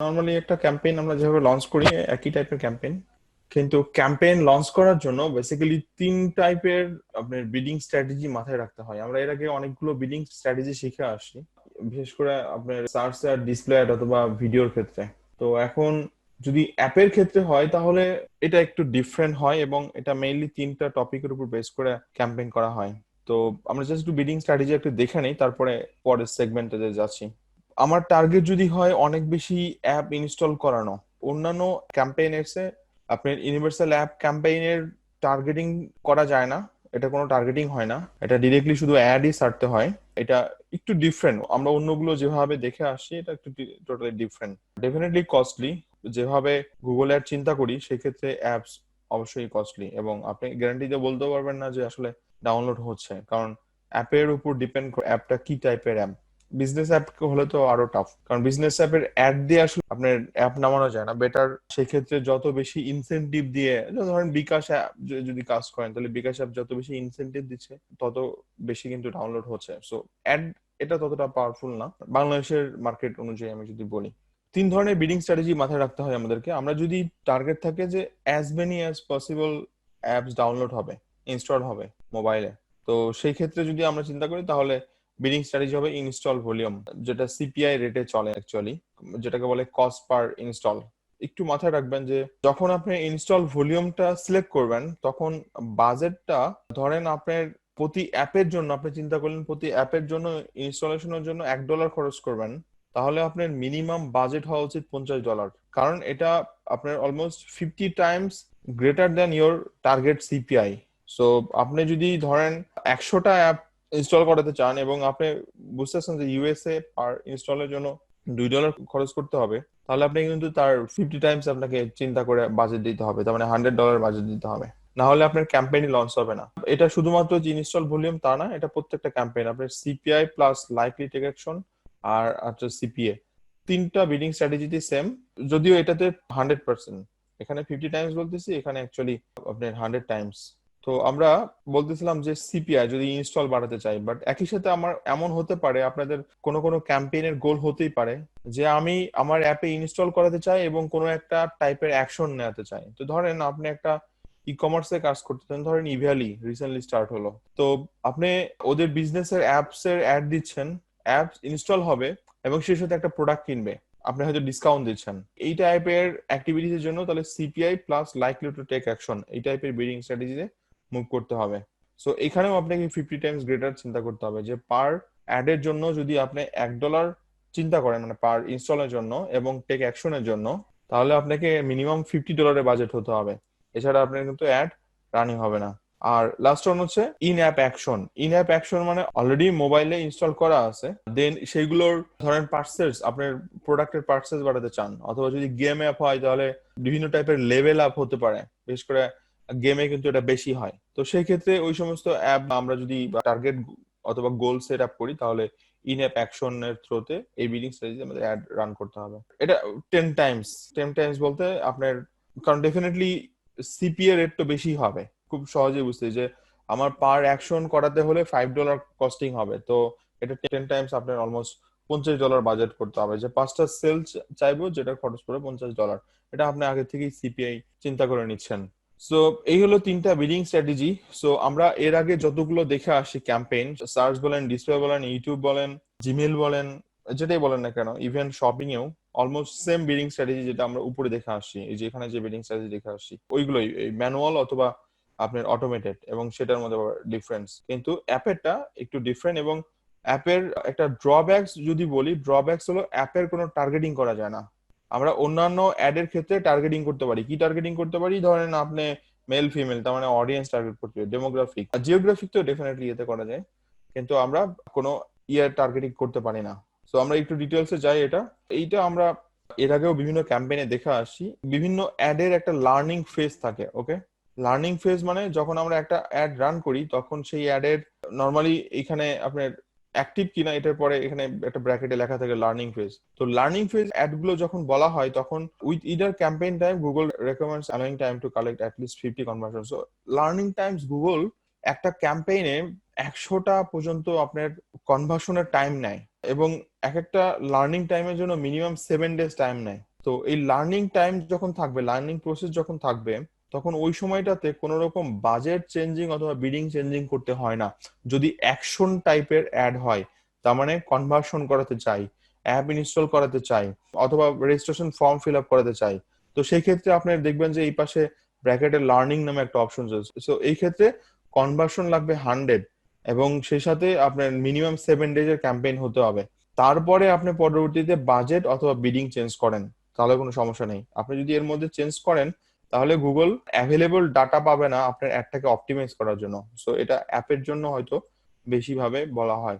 Normally একটা campaign আমরা যেভাবে লঞ্চ করি একই টাইপের ক্যাম্পেইন, কিন্তু ক্যাম্পেইন লঞ্চ করার জন্য বেসিক্যালি তিন টাইপের আপনার বিডিং স্ট্র্যাটেজি মাথায় রাখতে হয়। আমরা এর আগে অনেকগুলো বিডিং স্ট্র্যাটেজি শিখে আসছি, বিশেষ করে আপনার সার্চ আর ডিসপ্লে অ্যাড অথবা ভিডিওর ক্ষেত্রে। তো এখন যদি অ্যাপের ক্ষেত্রে হয় তাহলে এটা একটু ডিফারেন্ট হয় এবং এটা মেইনলি তিনটা টপিকের উপর বেস করে ক্যাম্পেইন করা হয়। তো আমরা জাস্ট একটু বিডিং স্ট্র্যাটেজি একটু দেখে নেই, তারপরে পরের সেগমেন্টে যাচ্ছি। আমার টার্গেট যদি হয় অনেক বেশি অ্যাপ ইনস্টল করানো, অন্যান্য ক্যাম্পেইনেরসে আপনার ইউনিভার্সাল অ্যাপ ক্যাম্পেইনের টার্গেটিং করা যায় না। এটা কোনো টার্গেটিং হয় না, এটা ডিরেক্টলি শুধু অ্যাডই ছাড়তে হয়। এটা একটু ডিফারেন্ট, আমরা অন্যগুলো যেভাবে দেখে আসছি এটা একটু টোটালি ডিফারেন্ট, ডেফিনেটলি কস্টলি। যেভাবে গুগল অ্যাড চিন্তা করি সেক্ষেত্রে অ্যাপস অবশ্যই কস্টলি, এবং আপনি গ্যারান্টি দিয়ে বলতে পারবেন না যে আসলে ডাউনলোড হচ্ছে, কারণ অ্যাপের উপর ডিপেন্ড করে অ্যাপটা কি টাইপের অ্যাপ। বিজনেস অ্যাপ হলে তো আরো টাফ, কারণ বিজনেস অ্যাপের অ্যাড দিয়ে আসলে আপনার অ্যাপ নামানো যায় না। বেটার সেক্ষেত্রে যত বেশি ইনসেনটিভ দিয়ে, ধরেন বিকাশ অ্যাপ যদি কাজ করেন তাহলে বিকাশ অ্যাপ যত বেশি ইনসেনটিভ দিচ্ছে তত বেশি কিন্তু ডাউনলোড হচ্ছে। সো অ্যাড এটা ততটা পাওয়ারফুল না বাংলাদেশের মার্কেট অনুযায়ী। আমি যদি বলি তিন ধরনের বিডিং স্ট্র্যাটেজি মাথায় রাখতে হয় আমাদেরকে। আমরা যদি টার্গেট থাকে যে as many as possible apps download হবে, ইনস্টল হবে মোবাইলে, তো সেই ক্ষেত্রে যদি আমরা চিন্তা করি তাহলে বিলিং স্ট্র্যাটেজি হবে ইনস্টল ভলিউম, যেটা সিপিআই রেটে চলে অ্যাকচুয়ালি, যেটাকে বলে কস্ট পার ইনস্টল। একটু মাথায় রাখবেন যে যখন আপনি ইনস্টল ভলিউমটা সিলেক্ট করবেন তখন বাজেটটা, ধরেন আপনার প্রতি অ্যাপের জন্য আপনি চিন্তা করলেন প্রতি অ্যাপের জন্য ইনস্টলেশনের জন্য $1 খরচ করবেন, তাহলে আপনার মিনিমাম বাজেট হওয়া উচিত $50, কারণ এটা আপনার almost 50 Times greater than your target CPI. So আপনি যদি ধরেন 100টা অ্যাপ ইনস্টল করাতে চান এবং আপনি বুঝতেছেন যে ইউএসএ পার ইনস্টলের জন্য $2 খরচ করতে হবে, তাহলে আপনি কিন্তু তার 50 টাইমস আপনাকে চিন্তা করে বাজেট দিতে হবে, তার মানে $100 বাজেট দিতে হবে, না হলে আপনার ক্যাম্পেইনই লঞ্চ হবে না। এটা শুধুমাত্র যে ইনস্টল ভলিউম তা না, এটা প্রত্যেকটা ক্যাম্পেইন আপনার CPI plus likely take action আর আপনার সিপিএ, তিনটা বিডিং স্ট্র্যাটেজিতে সেম, যদিও এটাতে 100%, এখানে 50 টাইমস বলতেছি, এখানে অ্যাকচুয়ালি আপনার 100 টাইমস। তো আমরা বলতেছিলাম যে সিপিআই যদি ইনস্টল বাড়াতে চাই, বাট একই সাথে আমার এমন হতে পারে আপনাদের কোনো কোনো ক্যাম্পেইনের গোল হতেই পারে যে আমি আমার অ্যাপে ইনস্টল করাতে চাই এবং কোনো একটা টাইপের অ্যাকশন নেওয়াতে চাই। তো ধরেন আপনি একটা ই কমার্সে কাজ করতেছেন, ধরেন ইভ্যালি রিসেন্টলি স্টার্ট হলো, তো আপনি ওদের বিজনেসের অ্যাপস এর অ্যাড দিচ্ছেন, অ্যাপস ইনস্টল হবে এবং সেই সাথে একটা প্রোডাক্ট কিনবে, আপনি হয়তো ডিসকাউন্ট দিচ্ছেন। এই টাইপের অ্যাক্টিভিটিস এর জন্য তাহলে CPI plus likely to take action এই টাইপের বিডিং স্ট্র্যাটেজিতে মুভ করতে হবে। সো এখানেও আপনাকে 50 টাইমস গ্রেটার চিন্তা করতে হবে, যে পার অ্যাডের জন্য যদি আপনি $1 চিন্তা করেন মানে পার ইনস্টলের জন্য এবং টেক অ্যাকশনের জন্য, তাহলে আপনাকে মিনিমাম $50 বাজেট হতে হবে, এছাড়া আপনার কিন্তু অ্যাড রানিং হবে না। আর লাস্ট ওয়ান হচ্ছে in app action. In app action মানে অলরেডি মোবাইলে ইনস্টল করা আছে, দেন সেইগুলোর ধরেন পার্সেস, আপনার প্রোডাক্টের পার্সেস বাড়াতে চান, অথবা যদি গেম অ্যাপ হয় তাহলে বিভিন্ন টাইপের লেভেল আপ হতে পারে, বিশেষ করে গেমে কিন্তু এটা বেশি হয়। তো সেই ক্ষেত্রে ওই সমস্ত অ্যাপ আমরা যদি টার্গেট অথবা গোল সেট আপ করি তাহলে ইন অ্যাপ অ্যাকশনের থ্রুতে এই বিডিং স্ট্র্যাটেজি আমাদের অ্যাড রান করতে হবে। এটা 10 টাইমস, 10 টাইমস বলতে আপনার, কারণ ডেফিনেটলি সিপিএ রেট তো বেশি হবে, খুব সহজেই বুঝতে যে আমার পার অ্যাকশন করাতে হলে $5 কস্টিং হবে, তো এটা 10 টাইমস আপনার অলমোস্ট $50 বাজেট করতে হবে, যে 5টা সেল চাইবো যেটা খরচ পড়বে $50, এটা আপনি আগে থেকেই সিপিআই চিন্তা করে নিচ্ছেন। সো এই হলো তিনটা বিডিং স্ট্র্যাটেজি। সো আমরা এর আগে যতগুলো দেখে আসি ক্যাম্পেইন, সার্চ বলেন, ডিসপ্লে বলেন, ইউটিউব বলেন, জিমেল বলেন, যেটাই বলেন না কেন, ইভেন শপিং এও অলমোস্ট সেম বিডিং স্ট্র্যাটেজি যেটা আমরা উপরে দেখে আসছি, এই যে এখানে যে বিডিং স্ট্র্যাটেজি দেখে আসছি ওইগুলোই ম্যানুয়াল অথবা আপনার অটোমেটেড, এবং সেটার মধ্যে ডিফারেন্স কিন্তু অ্যাপেরটা একটু ডিফারেন্ট। এবং অ্যাপের একটা ড্রব্যাকস যদি বলি, ড্রব্যাকস হলো অ্যাপের কোনো টার্গেটিং করা যায় না। আমরা অন্যান্য অ্যাডের ক্ষেত্রে টার্গেটিং করতে পারি, কি টার্গেটিং করতে পারি, ধরেন আপনি মেল ফিমেল তার মানে অডিয়েন্স টার্গেট করতে পারি, ডেমোগ্রাফিক জিওগ্রাফিক তো ডেফিনেটলি এতে করা যায়, কিন্তু আমরা কোনো ইয়ার টার্গেটিং করতে পারি না। সো আমরা একটু ডিটেলসে যাই। এইটা আমরা এর আগেও বিভিন্ন ক্যাম্পেইনে দেখে আসছি, বিভিন্ন অ্যাডের একটা লার্নিং ফেজ থাকে। ওকে, লার্নিং ফেজ মানে যখন আমরা একটা অ্যাড রান করি তখন সেই অ্যাডের নর্মালি এখানে আপনার অ্যাক্টিভ কিনা এটার পরে এখানে একটা ব্র্যাকেটে লেখা থাকে লার্নিং ফেজ। তো লার্নিং ফেজ অ্যাড গুলো যখন বলা হয় তখন with either campaign time Google recommends allowing time to collect at least 50 conversion. So learning Times Google একটা ক্যাম্পেইনে 100টা পর্যন্ত আপনার কনভার্সনের টাইম নেয়, এবং এক একটা লার্নিং টাইমের জন্য মিনিমাম 7 ডেজ টাইম নেয়। তো এই লার্নিং টাইম যখন থাকবে, লার্নিং প্রসেস যখন থাকবে, তখন ওই সময়টাতে কোনো রকম বাজেট চেঞ্জিং অথবা বিডিং চেঞ্জিং করতে হয় না। যদি অ্যাকশন টাইপের অ্যাড হয়, তার মানে কনভার্সন করাতে চাই, অ্যাপ ইনস্টল করাতে চাই, অথবা রেজিস্ট্রেশন ফর্ম ফিল আপ করাতে চাই, তো সেই ক্ষেত্রে আপনি দেখবেন যে এই পাশে ব্র্যাকেটে লার্নিং নামে একটা অপশন আছে। সো এই ক্ষেত্রে কনভার্সন লাগবে 100, এবং সেই সাথে আপনার মিনিমাম 7 ডেজ এর ক্যাম্পেইন হতে হবে। তারপরে আপনি পরবর্তীতে বাজেট অথবা বিডিং চেঞ্জ করেন, তাহলে কোনো সমস্যা নেই। আপনি যদি এর মধ্যে চেঞ্জ করেন, তাহলে গুগল অ্যাভেলেবল ডাটা পাবে না আপনার অ্যাডটাকে অপটিমাইজ করার জন্য। সো এটা অ্যাপের জন্য হয়তো বেশি ভাবে বলা হয়।